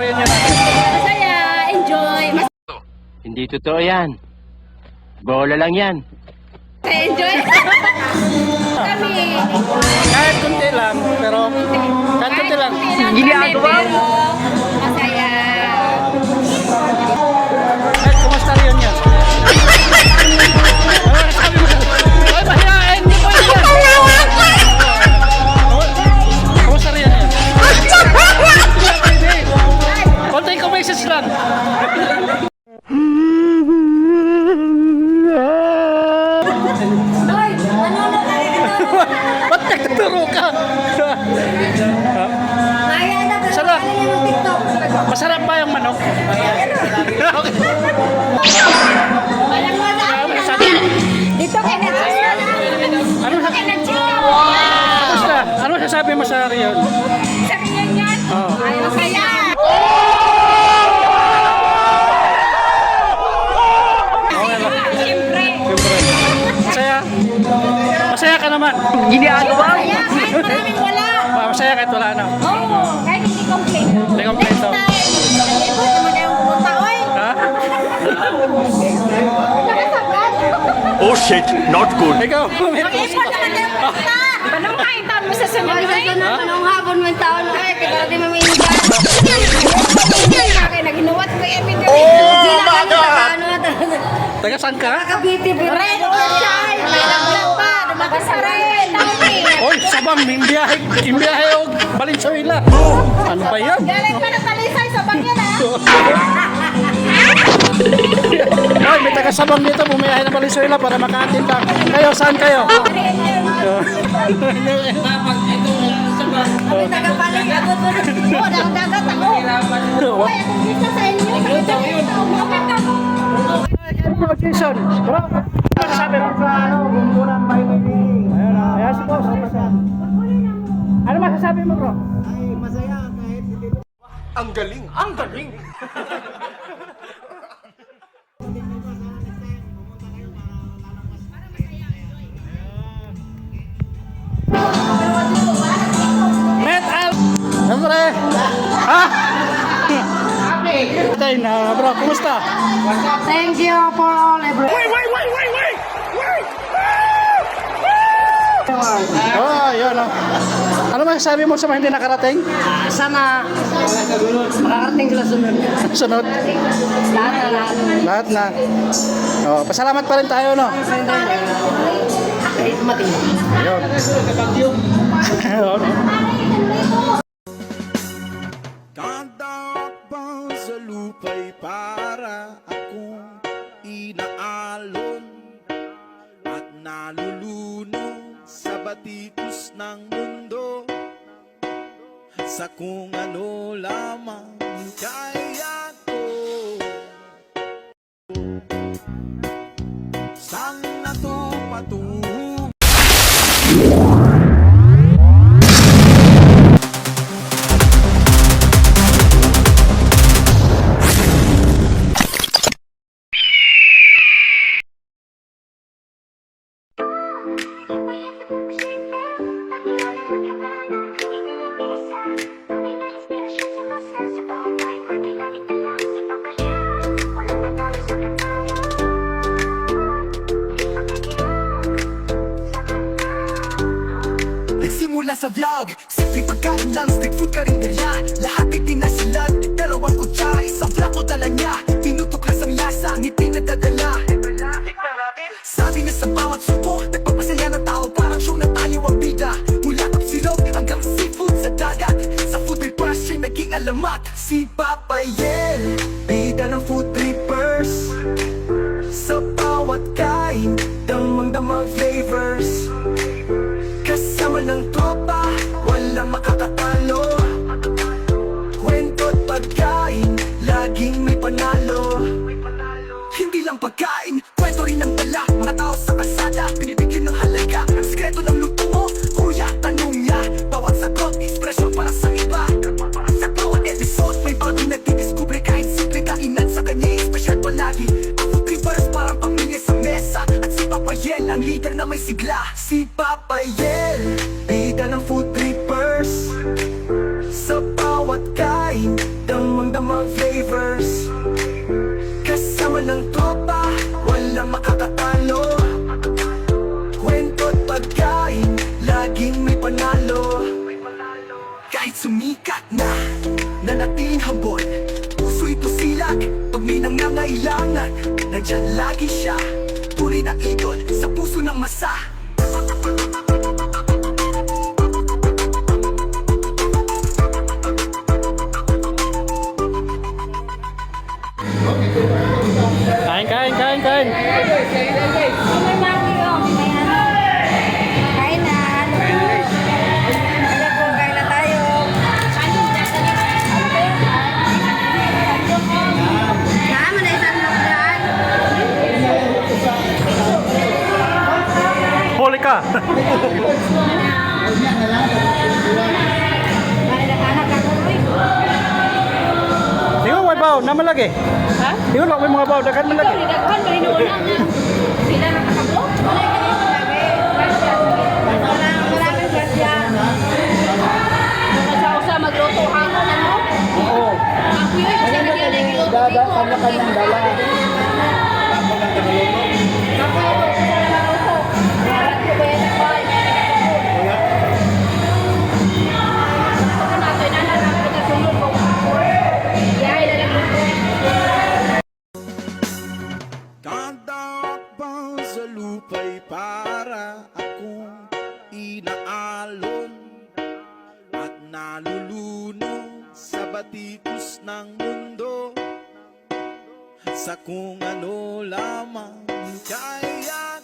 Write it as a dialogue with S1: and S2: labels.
S1: reunion natin?
S2: Masaya, enjoy.
S3: Hindi totoo yan. Bola lang yan.
S2: Enjoy. Kami.
S1: Kahit kunti lang, pero kahit kunti lang.
S2: Ginagawa mo. Masaya.
S1: Kahit kumusta reunion? Ay, mahihain! Hindi ko yan! Kumusta reunion? Konting message lang.
S2: Hoy, ano na tayo?
S1: Ba't nagtuturo ka?
S2: Maya na, pero
S1: Sarap.
S2: kaya yung TikTok.
S1: Masarap ba yung manok?
S2: Walang wala. Dito kay Nachina.
S1: Ano sa
S2: Kay Nachina.
S1: Basta, ano sasabi mo sa reunion?
S2: Sa reunion. Ay, masaya. Siyempre.
S1: Masaya? Masaya ka naman.
S2: Ginagawa. Masaya, kahit maraming wala.
S1: Masaya kahit wala na.
S2: Oo, kahit hindi complain.
S1: Hindi complain to.
S2: Next time, ikot naman kayong pumunta, oy.
S1: Ha?
S2: Nakasabad.
S4: Oh shit, not good.
S1: Ikaw, may
S2: Mag-ikot naman kayong pumunta. Anong kaintan mo sa sunod? Anong habon mo yung taon? Ay, kaya di mo maingat. Kaya naginuwat ko yung video. Oh my God!
S1: taga saan ka?
S2: Kabiti, Red Ocean! May naglag pa! Lumakas sa rin!
S1: Oy, sabang, imbiyahe o Valenzuela. Ano ba yan?
S2: Galing pa na talisay sa bangyan, ha?
S1: Oy, may taga sabang dito, bumiyahe ng Valenzuela para makaatin ka. Kayo, saan kayo?
S2: Kami tagapaling agad mo. Oo, dagat ako. Uy, akong dito sa inyo. Umakit ako.
S1: Jason, bro, ano sabi mo sa bumbunan by meeting? Ayan si boss. Ano masasabi mo, bro?
S5: Ay, masaya kahit hindi
S4: Ang galing, ang galing.
S1: Metal! Siyempre! Ha? Tay na, bro, kumusta?
S2: Thank you for all everyone.
S1: Oh, yun oh. Ano masasabi mo sa mga hindi nakarating?
S5: Sana makakarating sila sunod.
S1: Sunod?
S5: Lahat na lahat.
S1: Lahat na. Oh, pasalamat pa rin tayo, no?
S5: Kahit dumating.
S1: Ayun. Ayun.
S6: Tatakbang sa lupa'y para akong inaalon at nalulunod sa batikos ng mundo, sa kung ano lamang kaya ko. Sang natupatungo
S7: Nagsimula sa vlog, simpleng pagkain lang, street food ka rin nila. Lahat ay pinasilat, dalawang kutsara, isang plato dala niya. Tinutuklas ang lasa, ngiti na dadala. Sabi na sa bawat subo, nagpapasaya ng tao, parang show na tayo ang bida. Mula kapsilog hanggang seafood sa dagat, sa food trippers siya naging alamat. Si Papa Yel, bida ng food trippers. Sa bawat kain, damang-damang flavors. Kasama ng tropa, walang makakatalo. Kwento't pagkain, laging may panalo. Hindi lang pagkain, kwento rin ang dala. Mga tao sa kasada, binibigyan ng halaga. Ang sikreto ng luto mo, kuya, tanong niya. Bawat sagot, ekspresyon para sa iba. Sa bawat episode, may bagong nagdidiskubre. Kahit simple kainan sa kanya, special palagi. Ang food trippers parang pamilya sa mesa. At si Papa Yel, ang leader na may sigla. Si Papa Yel, bida ng food trippers. Sa bawat kain, damang-damang flavors. Kasama ng tropa, walang makakatalo. Kwento't pagkain, laging may panalo. Kahit sumikat na nating habon, puso'y tusilak pag may nangangailangan. Nandyan lagi siya, tunay na idol sa puso ng masa.
S1: Kain, kain, kain, kain.
S2: May maki oh. May ano. Kain na. Kaya po, kain na tayo. Saan mo na isang lokdan?
S1: Huli ka.
S2: May nakanak ako rin.
S1: Tingnan mo, baw, naman lagi.
S2: Ha?
S1: Tingnan mo, may mga baw, dagan man lagi.
S2: Daghan, marinuon lang na. Sila nakakablo. Wala ka rin grabe. Maraming grasya. Sa magluto hangon ano?
S1: Oo.
S2: Ako yun, kasi nagyan ang iluto dito.
S1: Kanya-kanyang dala.
S2: Ako yun, kasi maluto. Marat ko ba yan ako? Ako nato, inanarap ko na sunod ko. Yahay na lang luto.
S6: Tatakpan sa lupa'y para akong inaalon at nalulunod sa batikos ng mundo, sa kung ano lamang kaya